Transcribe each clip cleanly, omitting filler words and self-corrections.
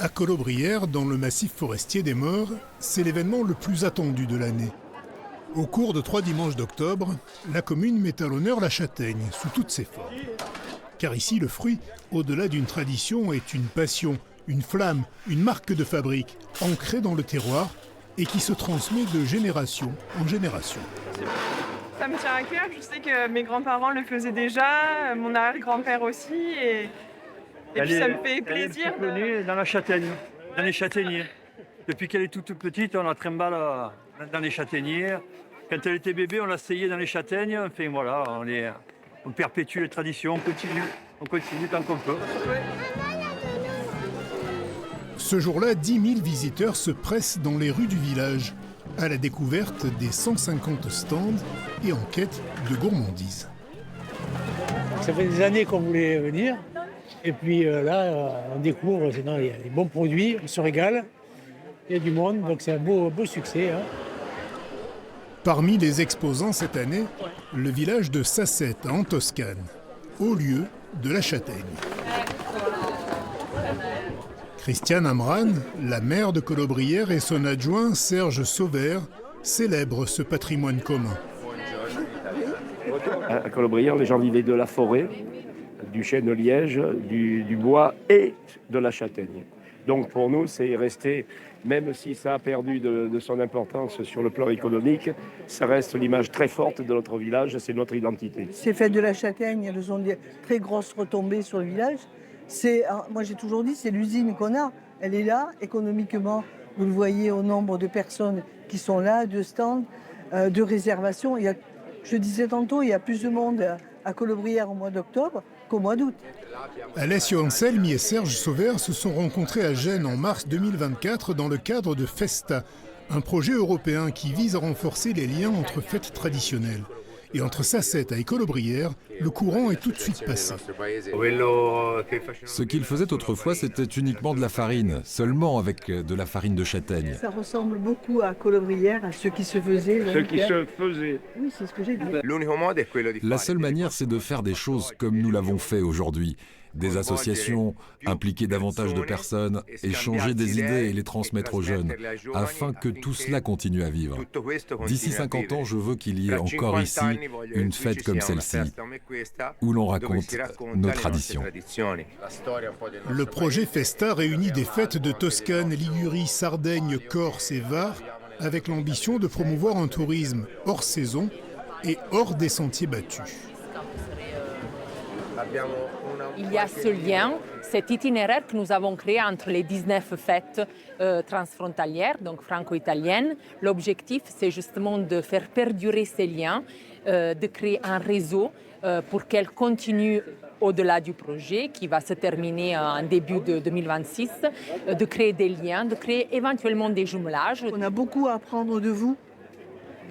À Colobrières, dans le massif forestier des Maures, c'est l'événement le plus attendu de l'année. Au cours de 3 dimanches d'octobre, la commune met à l'honneur la châtaigne sous toutes ses formes. Car ici, le fruit, au-delà d'une tradition, est une passion, une flamme, une marque de fabrique, ancrée dans le terroir et qui se transmet de génération en génération. Ça me tient à cœur, je sais que mes grands-parents le faisaient déjà, mon arrière-grand-père aussi, et puis ça me fait plaisir. Elle est connue dans la châtaigne, dans les châtaigniers. Depuis qu'elle est toute petite, on la trimballe dans les châtaigniers. Quand elle était bébé, on l'asseyait dans les châtaignes. Enfin voilà, on perpétue les traditions, on continue tant qu'on peut. Ce jour-là, 10 000 visiteurs se pressent dans les rues du village, à la découverte des 150 stands et en quête de gourmandise. Ça fait des années qu'on voulait venir. Et puis là, on découvre, il y a des bons produits, on se régale. Il y a du monde, donc c'est un beau succès. Hein. Parmi les exposants cette année, le village de Sassette, en Toscane, haut lieu de la châtaigne. Christiane Amran, la maire de Colobrières, et son adjoint Serge Sauvert célèbrent ce patrimoine commun. À Colobrières, les gens vivaient de la forêt, du chêne-liège, du bois et de la châtaigne. Donc pour nous, c'est resté, même si ça a perdu de son importance sur le plan économique, ça reste l'image très forte de notre village, c'est notre identité. Ces fêtes de la châtaigne, elles ont des très grosses retombées sur le village. Moi j'ai toujours dit, c'est l'usine qu'on a. Elle est là, économiquement, vous le voyez au nombre de personnes qui sont là, de stands, de réservations. Je disais tantôt, il y a plus de monde à Colobrières au mois d'octobre qu'au mois d'août. Alessio Anselmi et Serge Sauvert se sont rencontrés à Gênes en mars 2024 dans le cadre de Festa, un projet européen qui vise à renforcer les liens entre fêtes traditionnelles. Et entre Sassette et Colobrières, le courant est tout de suite passé. Ce qu'ils faisaient autrefois, c'était uniquement de la farine, seulement avec de la farine de châtaigne. Ça ressemble beaucoup à Colobrières, à ce qui se faisait. Ce qui se faisait. Oui, c'est ce que j'ai dit. La seule manière, c'est de faire des choses comme nous l'avons fait aujourd'hui. Des associations, impliquer davantage de personnes, échanger des idées et les transmettre aux jeunes, afin que tout cela continue à vivre. D'ici 50 ans, je veux qu'il y ait encore ici une fête comme celle-ci, où l'on raconte nos traditions. Le projet Festa réunit des fêtes de Toscane, Ligurie, Sardaigne, Corse et Var, avec l'ambition de promouvoir un tourisme hors saison et hors des sentiers battus. Il y a ce lien, cet itinéraire que nous avons créé entre les 19 fêtes transfrontalières, donc franco-italiennes. L'objectif, c'est justement de faire perdurer ces liens, de créer un réseau pour qu'elle continue au-delà du projet qui va se terminer en début de 2026, de créer des liens, de créer éventuellement des jumelages. On a beaucoup à apprendre de vous,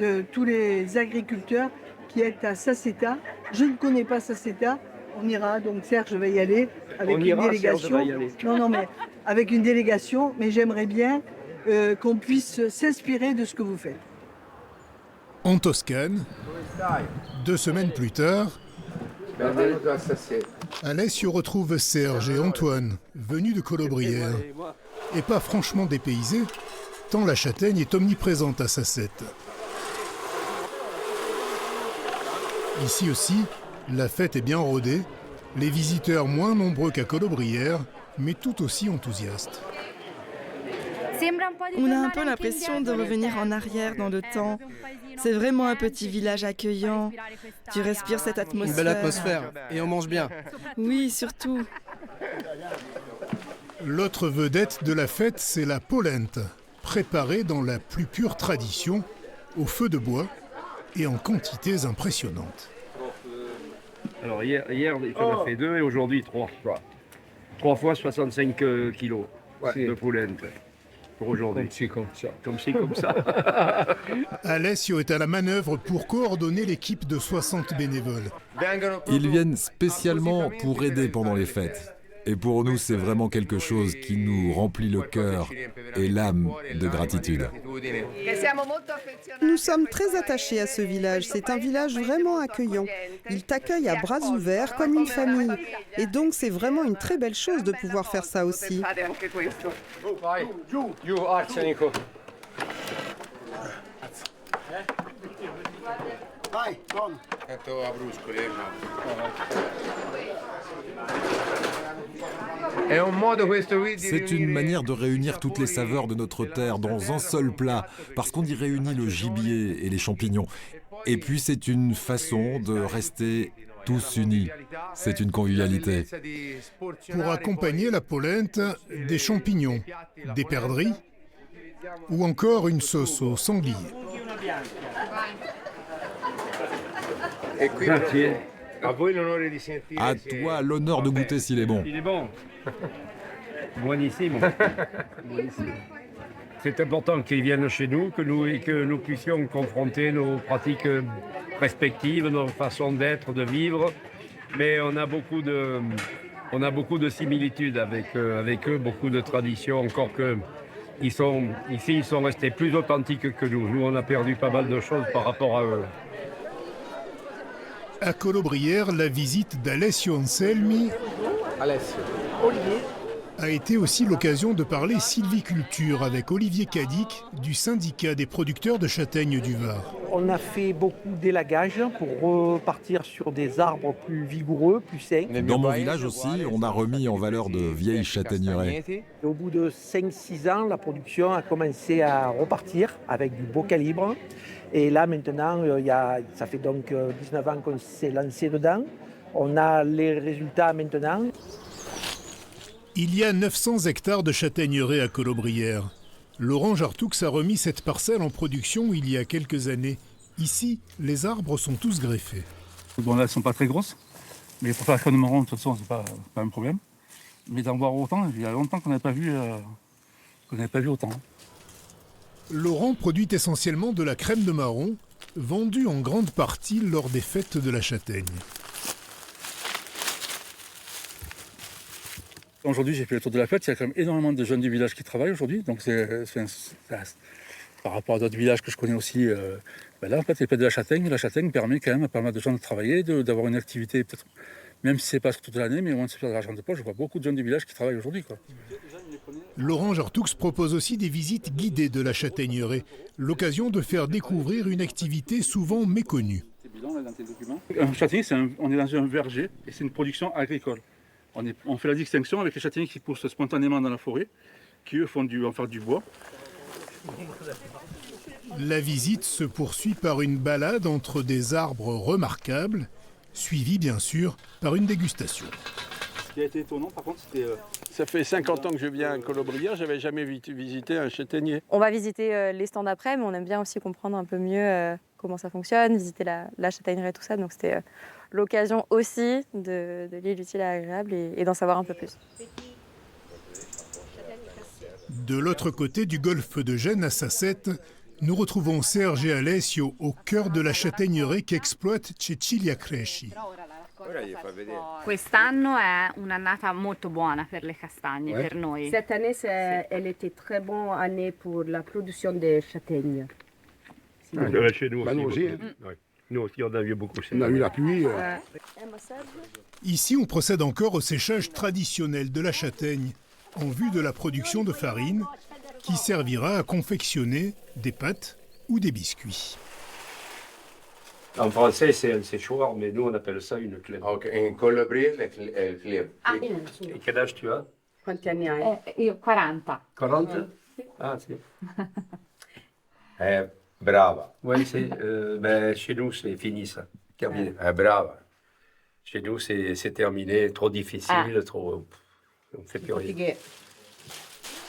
de tous les agriculteurs qui êtes à Sassetta. Je ne connais pas Sassetta. On ira, donc Serge va y aller avec une délégation. Non, mais avec une délégation, mais j'aimerais bien qu'on puisse s'inspirer de ce que vous faites. En Toscane, 2 semaines plus tard, Alessio retrouve Serge et Antoine, venus de Colobrières. Et pas franchement dépaysés, tant la châtaigne est omniprésente à Sassette. Ici aussi, la fête est bien rodée, les visiteurs moins nombreux qu'à Colobrières, mais tout aussi enthousiastes. On a un peu l'impression de revenir en arrière dans le temps. C'est vraiment un petit village accueillant. Tu respires cette atmosphère. Une belle atmosphère, et on mange bien. Oui, surtout. L'autre vedette de la fête, c'est la polenta, préparée dans la plus pure tradition, au feu de bois et en quantités impressionnantes. Alors hier il en a fait 2 et aujourd'hui 3. 3 fois 65 kilos de polenta pour aujourd'hui. Comme ça. Alessio est à la manœuvre pour coordonner l'équipe de 60 bénévoles. Ils viennent spécialement pour aider pendant les fêtes. Et pour nous, c'est vraiment quelque chose qui nous remplit le cœur et l'âme de gratitude. Nous sommes très attachés à ce village. C'est un village vraiment accueillant. Il t'accueille à bras ouverts comme une famille. Et donc c'est vraiment une très belle chose de pouvoir faire ça aussi. C'est une manière de réunir toutes les saveurs de notre terre dans un seul plat, parce qu'on y réunit le gibier et les champignons. Et puis c'est une façon de rester tous unis. C'est une convivialité. Pour accompagner la polenta, des champignons, des perdrix ou encore une sauce au sanglier. À toi l'honneur de goûter s'il est bon. Il est bon. Buonissimo. C'est important qu'ils viennent chez nous, que nous puissions confronter nos pratiques respectives, nos façons d'être, de vivre. Mais on a beaucoup de similitudes avec eux, beaucoup de traditions, encore que ils sont restés plus authentiques que nous. Nous, on a perdu pas mal de choses par rapport à eux. À Colobrières, la visite d'Alessio Anselmi a été aussi l'occasion de parler sylviculture avec Olivier Cadic du syndicat des producteurs de châtaignes du Var. On a fait beaucoup d'élagage pour repartir sur des arbres plus vigoureux, plus sains. Dans mon village aussi, on a remis en valeur de vieilles châtaigneraies. Et au bout de 5-6 ans, la production a commencé à repartir avec du beau calibre. Et là maintenant, ça fait donc 19 ans qu'on s'est lancé dedans. On a les résultats maintenant. Il y a 900 hectares de châtaigneraies à Colobrières. Laurent Jartoux a remis cette parcelle en production il y a quelques années. Ici, les arbres sont tous greffés. Bon, là, elles ne sont pas très grosses, mais pour faire un marron, de toute façon, c'est pas un problème. Mais d'en voir autant, il y a longtemps qu'on n'avait pas vu autant. Laurent produit essentiellement de la crème de marron, vendue en grande partie lors des fêtes de la châtaigne. Aujourd'hui, j'ai fait le tour de la fête, il y a quand même énormément de jeunes du village qui travaillent aujourd'hui. Donc, par rapport à d'autres villages que je connais aussi, là, en fait, il y a pas de la châtaigne permet quand même à pas mal de gens de travailler, d'avoir une activité, peut-être, même si ce n'est pas sur toute l'année, mais au moins de se faire de l'argent de poche. Je vois beaucoup de jeunes du village qui travaillent aujourd'hui, quoi. Laurent Jartoux propose aussi des visites guidées de la châtaigneraie, l'occasion de faire découvrir une activité souvent méconnue. Un châtaignier, on est dans un verger et c'est une production agricole. On fait la distinction avec les châtaigniers qui poussent spontanément dans la forêt, qui eux vont faire du bois. La visite se poursuit par une balade entre des arbres remarquables, suivie bien sûr par une dégustation. Ce qui a été étonnant par contre, c'était... Ça fait 50 ans que je viens à Colobrières, j'avais jamais visité un châtaignier. On va visiter les stands après, mais on aime bien aussi comprendre un peu mieux comment ça fonctionne, visiter la châtaigneraie et tout ça. Donc c'était l'occasion aussi de lier l'utile à l'agréable et d'en savoir un peu plus. De l'autre côté du golfe de Gênes à Sassette, nous retrouvons Serge et Alessio au cœur de la châtaigneraie qu'exploite Cecilia Cresci. Quest'anno è un'annata molto buona per le castagne, per noi. Cette année, elle était très bonne année pour la production des châtaignes. Chez nous aussi. Nous aussi, on a eu beaucoup. On a eu la pluie. Ici, on procède encore au séchage traditionnel de la châtaigne en vue de la production de farine qui servira à confectionner des pâtes ou des biscuits. En français, c'est un séchoir, mais nous, on appelle ça une clé. In Colobrières, le clé. Et quel âge tu as? Quanti anni hai? Io 40. 40? Ah, si. Brava. Oui, chez nous, c'est fini, ça. Terminé. Brava. Chez nous, c'est terminé. Trop difficile, trop... On fait plus rien.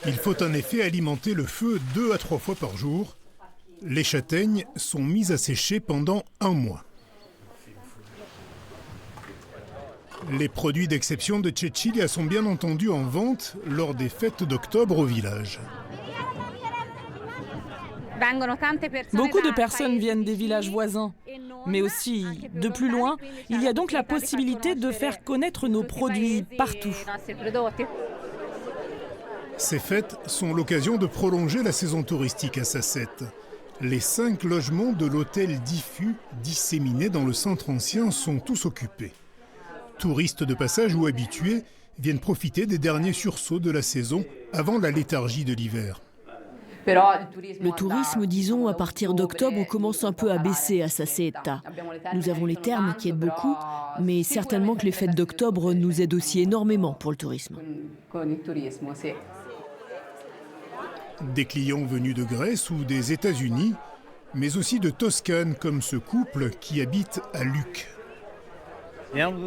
Il faut en effet alimenter le feu 2 à 3 fois par jour. Les châtaignes sont mises à sécher pendant 1 mois. Les produits d'exception de Cecilia sont bien entendu en vente lors des fêtes d'octobre au village. Beaucoup de personnes viennent des villages voisins, mais aussi de plus loin. Il y a donc la possibilité de faire connaître nos produits partout. Ces fêtes sont l'occasion de prolonger la saison touristique à Sasset. Les 5 logements de l'hôtel Diffus, disséminés dans le centre ancien, sont tous occupés. Touristes de passage ou habitués viennent profiter des derniers sursauts de la saison avant la léthargie de l'hiver. Le tourisme, disons, à partir d'octobre, commence un peu à baisser à Sassetta. Nous avons les thermes qui aident beaucoup, mais certainement que les fêtes d'octobre nous aident aussi énormément pour le tourisme. Des clients venus de Grèce ou des États-Unis, mais aussi de Toscane, comme ce couple qui habite à Lucques.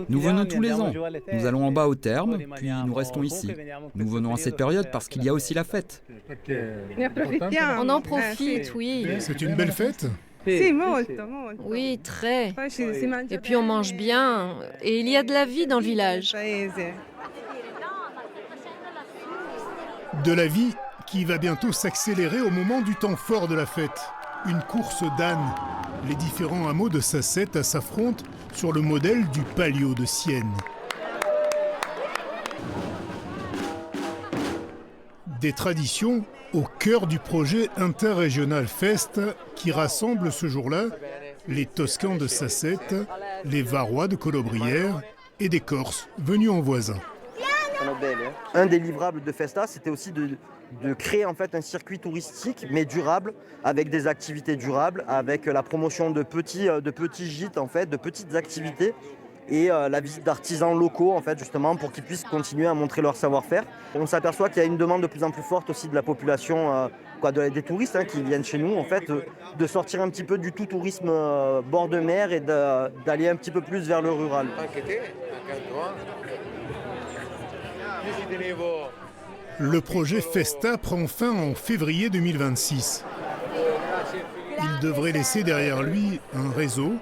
Nous venons tous les ans. Nous allons en bas au terme, puis nous restons ici. Nous venons à cette période parce qu'il y a aussi la fête. On en profite, oui. C'est une belle fête ? Oui, très. Et puis on mange bien. Et il y a de la vie dans le village. De la vie qui va bientôt s'accélérer au moment du temps fort de la fête. Une course d'ânes. Les différents hameaux de Sasset s'affrontent sur le modèle du Palio de Sienne. Des traditions au cœur du projet Interrégional Fest qui rassemble ce jour-là les Toscans de Sasset, les Varois de Colobrières et des Corses venus en voisin. Un des livrables de Festa, c'était aussi de créer en fait un circuit touristique mais durable, avec des activités durables, avec la promotion de petits gîtes en fait, de petites activités et la visite d'artisans locaux en fait justement pour qu'ils puissent continuer à montrer leur savoir-faire. On s'aperçoit qu'il y a une demande de plus en plus forte aussi de la population, des touristes qui viennent chez nous en fait, de sortir un petit peu du tout tourisme bord de mer et d'aller un petit peu plus vers le rural. Le projet Festa prend fin en février 2026. Il devrait laisser derrière lui un réseau,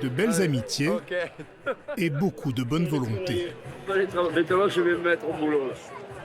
de belles amitiés et beaucoup de bonne volonté. Maintenant, je vais me mettre au boulot.